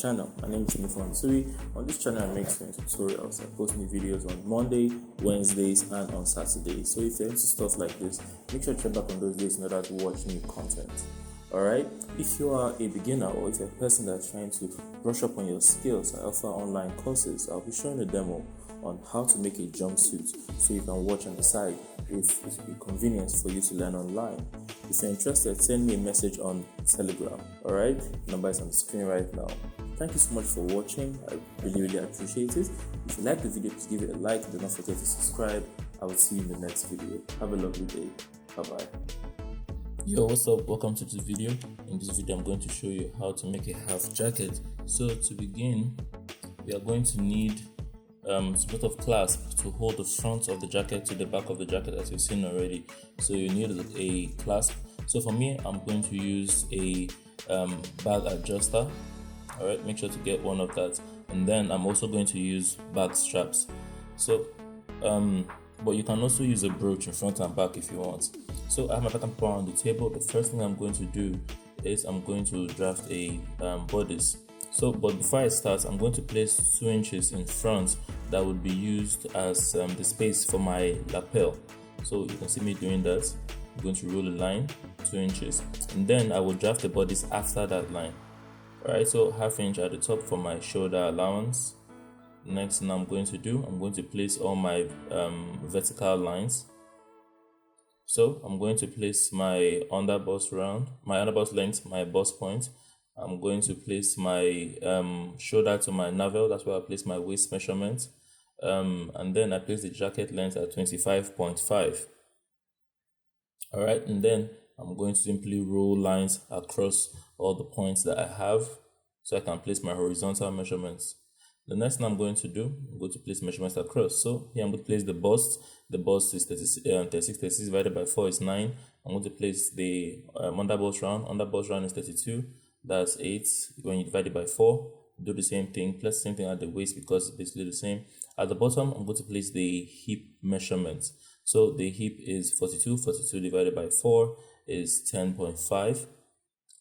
channel. My name is Ndifon Ntui. On this channel, I make tutorials. I post new videos on Monday, Wednesdays, and on Saturdays. So if you're into stuff like this, make sure to check back on those days in order to watch new content. Alright, if you are a beginner or if you're a person that's trying to brush up on your skills, I offer online courses. I'll be showing a demo on how to make a jumpsuit so you can watch on the side if it will be convenient for you to learn online. If you're interested, send me a message on Telegram. Alright, number is on the screen right now. Thank you so much for watching. I really appreciate it. If you like the video, please give it a like. Do not forget to subscribe. I will see you in the next video. Have a lovely day. Bye. Yo, what's up? Welcome to this video. In this video I'm going to show you how to make a half jacket. So to begin, we are going to need some sort of clasp to hold the front of the jacket to the back of the jacket, as you've seen already. So you need a clasp. So for me, I'm going to use a bag adjuster. Alright, make sure to get one of that. And then I'm also going to use bag straps. So but you can also use a brooch in front and back if you want. So I have my pattern paper on the table. The first thing I'm going to do is I'm going to draft a bodice. So, but before I start, I'm going to place 2 inches in front that would be used as the space for my lapel. So you can see me doing that. I'm going to roll a line, 2 inches, and then I will draft the bodice after that line. Alright, so ½ inch at the top for my shoulder allowance. Next thing I'm going to do, I'm going to place all my vertical lines. So I'm going to place my underbust length, my bust point. I'm going to place my shoulder to my navel. That's where I place my waist measurement. And then I place the jacket length at 25.5. All right, and then I'm going to simply roll lines across all the points that I have so I can place my horizontal measurements. The next thing I'm going to do, I'm going to place measurements across. So here I'm going to place the bust. The bust is 36 divided by 4 is 9. I'm going to place the underbust round. Underbust round is 32. That's 8. When you divide it by 4, do the same thing. Place the same thing at the waist because it's basically the same. At the bottom, I'm going to place the hip measurement. So the hip is 42. 42 divided by 4 is 10.5.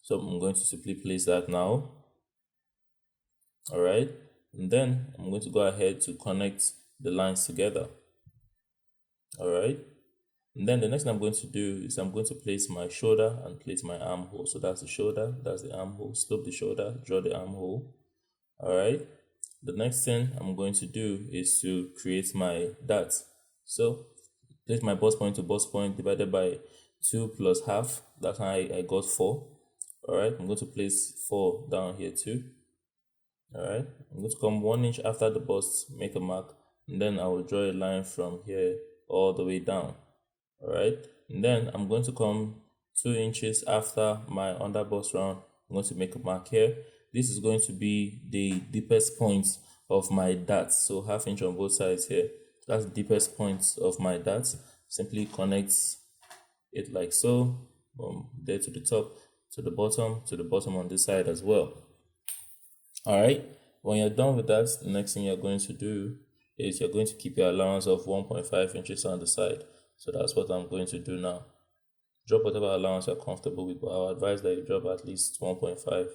So I'm going to simply place that now. All right. And then I'm going to go ahead to connect the lines together. All right. And then the next thing I'm going to do is I'm going to place my shoulder and place my armhole. So that's the shoulder, that's the armhole. Slope the shoulder, draw the armhole. All right. The next thing I'm going to do is to create my dart. So place my bust point to bust point divided by 2 plus half. That's how I got 4. All right. I'm going to place 4 down here too. Alright, I'm going to come 1 inch after the bust, make a mark, and then I will draw a line from here all the way down. Alright, and then I'm going to come 2 inches after my underbust round. I'm going to make a mark here. This is going to be the deepest point of my dart. So ½ inch on both sides here. That's the deepest point of my dart. Simply connect it like so, there to the top, to the bottom on this side as well. Alright, when you're done with that, the next thing you're going to do is you're going to keep your allowance of 1.5 inches on the side. So that's what I'm going to do now. Drop whatever allowance you're comfortable with, but I'll advise that you drop at least 1.5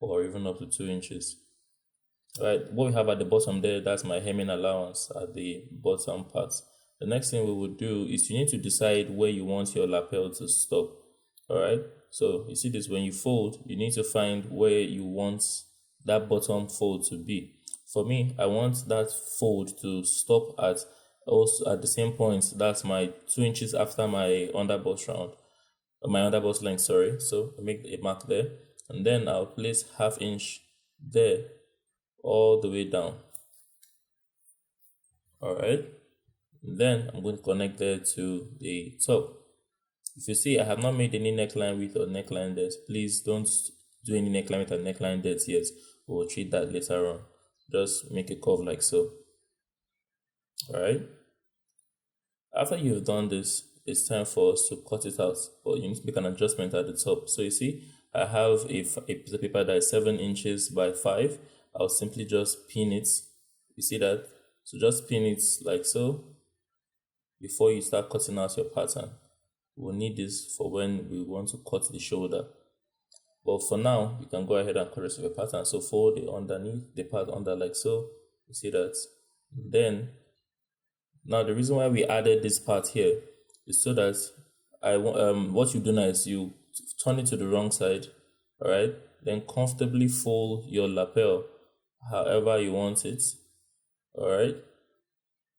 or even up to 2 inches. Alright, what we have at the bottom there, that's my hemming allowance at the bottom part. The next thing we will do is you need to decide where you want your lapel to stop. Alright, so you see this, when you fold, you need to find where you want that bottom fold to be. For me, I want that fold to stop at the same point. That's my 2 inches after my underbust round, my underbust length, sorry. So I make a mark there, and then I'll place ½ inch there all the way down. All right, then I'm going to connect there to the top. If you see, I have not made any neckline width or neckline depth. Please don't do any neckline width or neckline depth yet. We'll treat that later on. Just make a curve like so. Alright. After you've done this, it's time for us to cut it out. But you need to make an adjustment at the top. So you see, I have a piece of paper that is 7 inches by 5. I'll simply just pin it. You see that? So just pin it like so before you start cutting out your pattern. We'll need this for when we want to cut the shoulder. But for now, you can go ahead and cut it with a pattern. So fold it underneath the part under like so. You see that? Then now the reason why we added this part here is so that what you do now is you turn it to the wrong side, all right? Then comfortably fold your lapel however you want it, all right?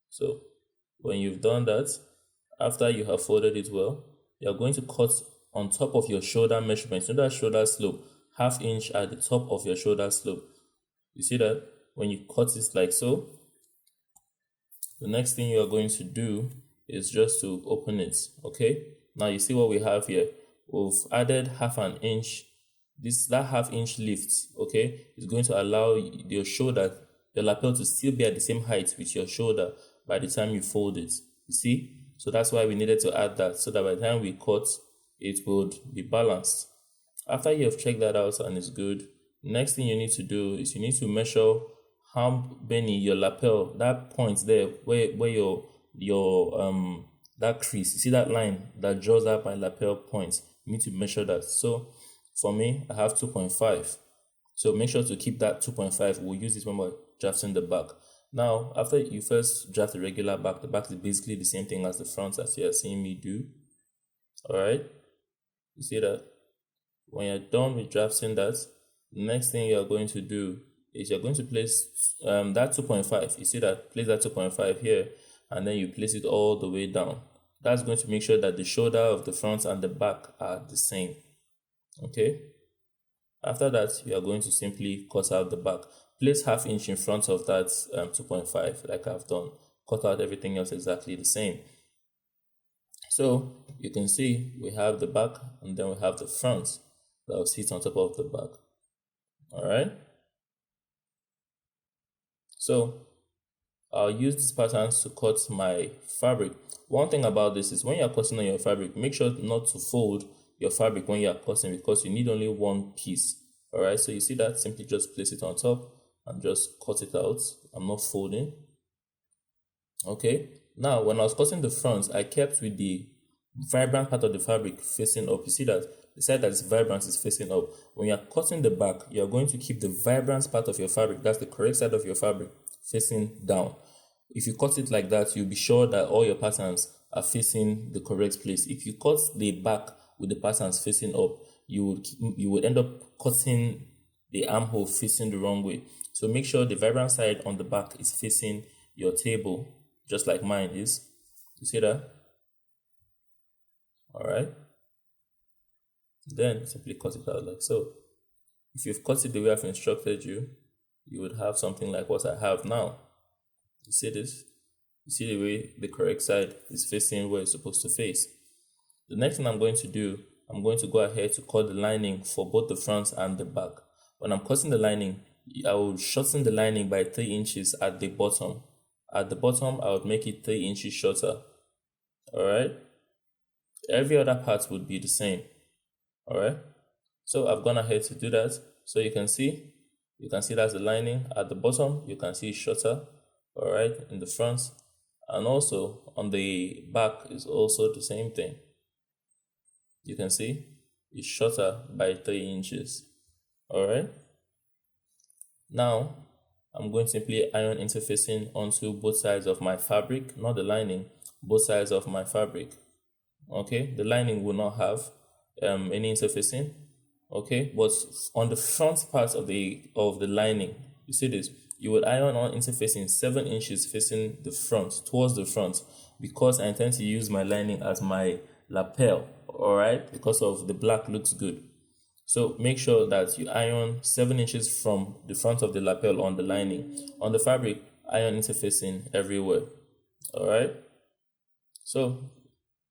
So when you've done that, after you have folded it well, you're going to cut on top of your shoulder measurement. You know that shoulder slope, 1/2 inch at the top of your shoulder slope. You see that? When you cut it like so, the next thing you're going to do is just to open it, okay? Now you see what we have here. We've added 1/2 inch. That 1/2 inch lift, okay, is going to allow your shoulder, your lapel to still be at the same height with your shoulder by the time you fold it. You see? So that's why we needed to add that, so that by the time we cut, it would be balanced. After you have checked that out and it's good, next thing you need to do is you need to measure how many your lapel, that point there where your that crease, you see that line that draws up my lapel point, you need to measure that. So for me, I have 2.5. So make sure to keep that 2.5. We'll use this when we're drafting the back. Now, after you first draft the regular back, the back is basically the same thing as the front, as you are seeing me do. All right, you see that? When you're done with drafting that, the next thing you're going to do is you're going to place that 2.5. You see that? Place that 2.5 here, and then you place it all the way down. That's going to make sure that the shoulder of the front and the back are the same. Okay? After that, you are going to simply cut out the back. Place 1/2 inch in front of that 2.5, like I've done. Cut out everything else exactly the same. So you can see we have the back and then we have the front that will sit on top of the back. All right. So I'll use these patterns to cut my fabric. One thing about this is when you're cutting on your fabric, make sure not to fold your fabric when you're cutting, because you need only one piece. All right. So you see that, simply just place it on top and just cut it out. I'm not folding. Okay. Now, when I was cutting the front, I kept with the vibrant part of the fabric facing up. You see that the side that is vibrant is facing up. When you're cutting the back, you're going to keep the vibrant part of your fabric, that's the correct side of your fabric, facing down. If you cut it like that, you'll be sure that all your patterns are facing the correct place. If you cut the back with the patterns facing up, you would end up cutting the armhole facing the wrong way. So make sure the vibrant side on the back is facing your table, just like mine is. You see that? All right. Then simply cut it out like so. If you've cut it the way I've instructed you, you would have something like what I have now. You see this? You see the way the correct side is facing where it's supposed to face. The next thing I'm going to do, I'm going to go ahead to cut the lining for both the front and the back. When I'm cutting the lining, I will shorten the lining by 3 inches at the bottom. At the bottom, I would make it 3 inches shorter. All right. Every other part would be the same. All right. So I've gone ahead to do that. So you can see that's the lining. At the bottom, you can see it's shorter. All right. In the front, and also on the back is also the same thing. You can see it's shorter by 3 inches. All right. Now I'm going to simply iron interfacing onto both sides of my fabric, not the lining, both sides of my fabric. Okay, the lining will not have any interfacing. Okay, but on the front part of the lining, you see this, you would iron on interfacing 7 inches facing the front, towards the front, because I intend to use my lining as my lapel. All right, because of the black looks good. So make sure that you iron 7 inches from the front of the lapel on the lining. On the fabric, iron interfacing everywhere. All right. So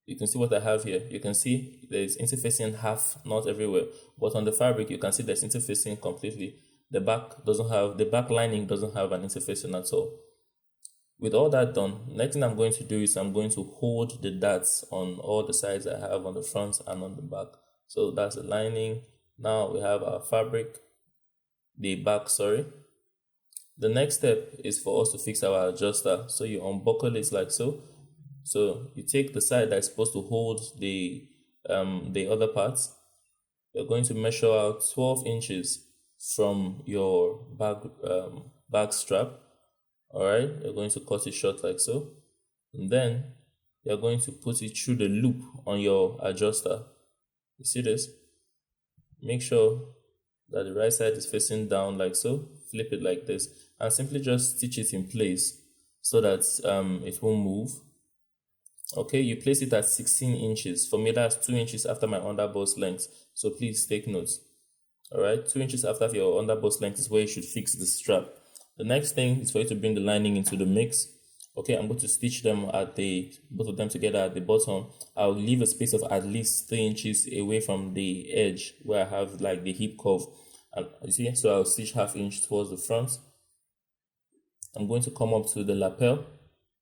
you can see what I have here. You can see there's interfacing half, not everywhere. But on the fabric, you can see there's interfacing completely. The back lining doesn't have an interfacing at all. With all that done, next thing I'm going to do is I'm going to hold the darts on all the sides I have on the front and on the back. So that's the lining. Now we have our fabric, the back, sorry. The next step is for us to fix our adjuster. So you unbuckle it like so. So you take the side that's supposed to hold the other parts, you're going to measure out 12 inches from your back strap. All right, you're going to cut it short like so, and then you're going to put it through the loop on your adjuster. You see this? Make sure that the right side is facing down like so. Flip it like this, and simply just stitch it in place so that it won't move. Okay, you place it at 16 inches. For me, that's 2 inches after my underbust length. So please take notes. All right, 2 inches after your underbust length is where you should fix the strap. The next thing is for you to bring the lining into the mix. Okay, I'm going to stitch them at both of them together at the bottom. I'll leave a space of at least 3 inches away from the edge where I have like the hip curve. And you see, so I'll stitch half inch towards the front. I'm going to come up to the lapel,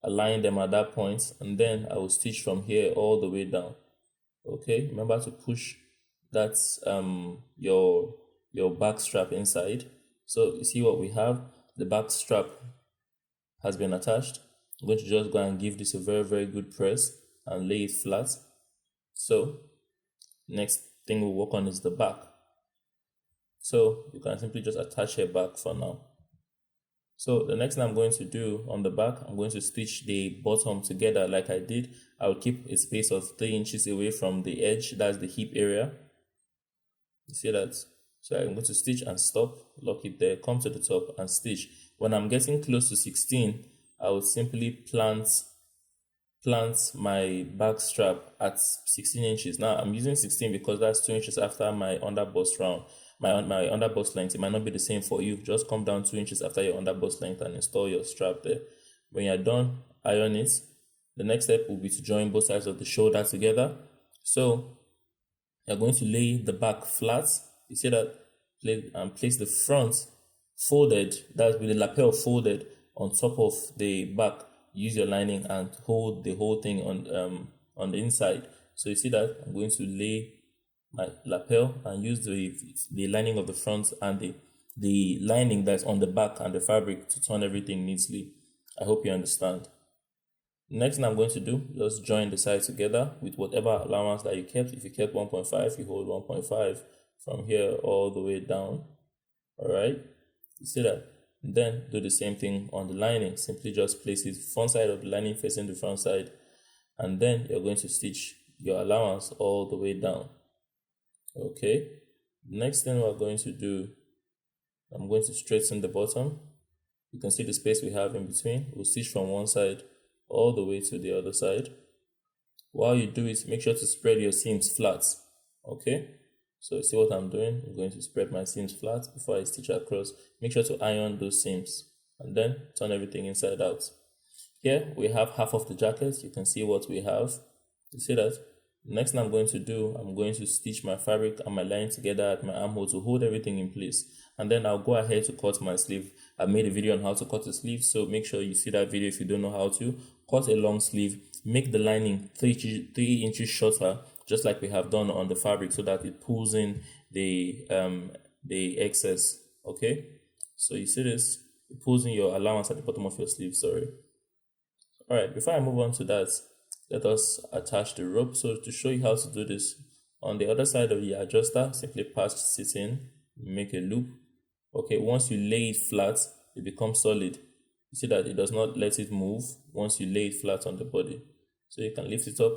align them at that point, and then I will stitch from here all the way down. Okay, remember to push that your back strap inside. So you see what we have, the back strap has been attached. I'm going to just go and give this a very good press and lay it flat. So next thing we'll work on is the back. So you can simply just attach your back for now. So the next thing I'm going to do on the back, I'm going to stitch the bottom together like I did. I'll keep a space of 3 inches away from the edge, that's the hip area. You see that? So I'm going to stitch and stop, lock it there, come to the top and stitch. When I'm getting close to 16, I will simply plant my back strap at 16 inches. Now I'm using 16 because that's 2 inches after my underbust round. My underbust length, it might not be the same for you. Just come down 2 inches after your underbust length and install your strap there. When you're done, iron it. The next step will be to join both sides of the shoulder together. So you're going to lay the back flat. You see that? Place the front folded, that's with the lapel folded on top of the back. Use your lining and hold the whole thing on the inside. So you see that I'm going to lay my lapel and use the lining of the front and the lining that's on the back and the fabric to turn everything neatly. I hope you understand. Next thing I'm going to do, just join the sides together with whatever allowance that you kept. If you kept 1.5, you hold 1.5 from here all the way down. All right, you see that? And then do the same thing on the lining. Simply just place it front side of the lining facing the front side, and then you're going to stitch your allowance all the way down. Okay, next thing we're going to do, I'm going to straighten the bottom. You can see the space we have in between. We'll stitch from one side all the way to the other side. While you do it, make sure to spread your seams flat. Okay, so see what I'm doing? I'm going to spread my seams flat before I stitch across. Make sure to iron those seams and then turn everything inside out. Here we have half of the jacket. You can see what we have. You see that? Next thing I'm going to do, I'm going to stitch my fabric and my lining together at my armhole to hold everything in place. And then I'll go ahead to cut my sleeve. I made a video on how to cut a sleeve, so make sure you see that video if you don't know how to. Cut a long sleeve, make the lining 3 inches shorter, just like we have done on the fabric, so that it pulls in the excess. Okay, so you see this, it pulls in your allowance at the bottom of your sleeve, sorry. All right, before I move on to that, let us attach the rope. So to show you how to do this, on the other side of the adjuster, simply pass it in, make a loop. Okay, once you lay it flat, it becomes solid. You see that it does not let it move once you lay it flat on the body. So you can lift it up.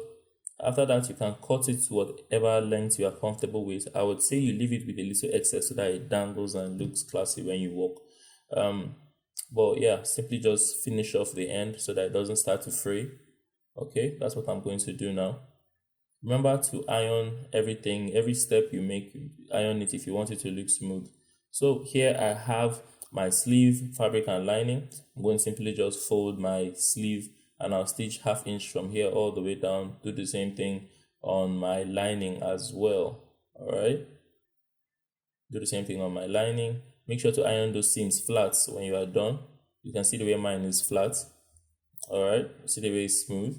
After that, you can cut it to whatever length you are comfortable with. I would say you leave it with a little excess so that it dangles and looks classy when you walk. But yeah, simply just finish off the end so that it doesn't start to fray. Okay, that's what I'm going to do now. Remember to iron everything, every step you make, iron it if you want it to look smooth. So here I have my sleeve, fabric and lining. I'm going to simply just fold my sleeve and I'll stitch half inch from here all the way down. Do the same thing on my lining as well. All right, do the same thing on my lining. Make sure to iron those seams flat when you are done. You can see the way mine is flat. All right, see the way it's smooth.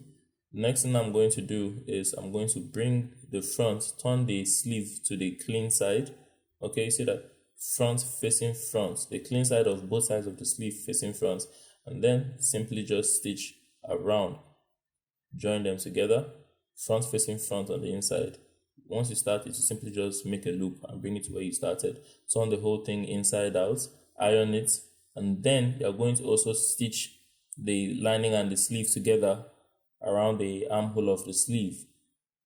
Next thing I'm going to do is I'm going to bring the front, turn the sleeve to the clean side. Okay, you see that? Front facing front, the clean side of both sides of the sleeve facing front, and then simply just stitch around, join them together, front facing front on the inside. once you start it, you simply just make a loop and bring it to where you started. Turn the whole thing inside out, iron it, and then you're going to also stitch the lining and the sleeve together around the armhole of the sleeve.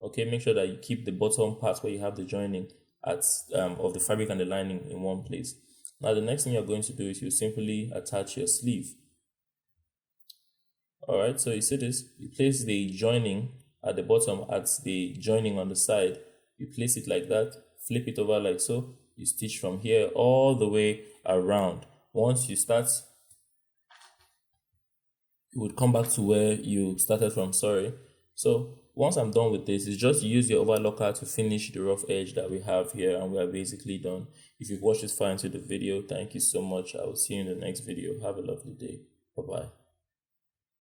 Okay, make sure that you keep the bottom part where you have the joining of the fabric and the lining in one place. Now the next thing you're going to do is you simply attach your sleeve. Alright, so you see this, you place the joining at the bottom at the joining on the side. You place it like that, flip it over like so, you stitch from here all the way around. Once you start, you would come back to where you started from, So once I'm done with this, it's just use your overlocker to finish the rough edge that we have here, and we are basically done. If you've watched this far into the video, thank you so much. I will see you in the next video. Have a lovely day. Bye-bye.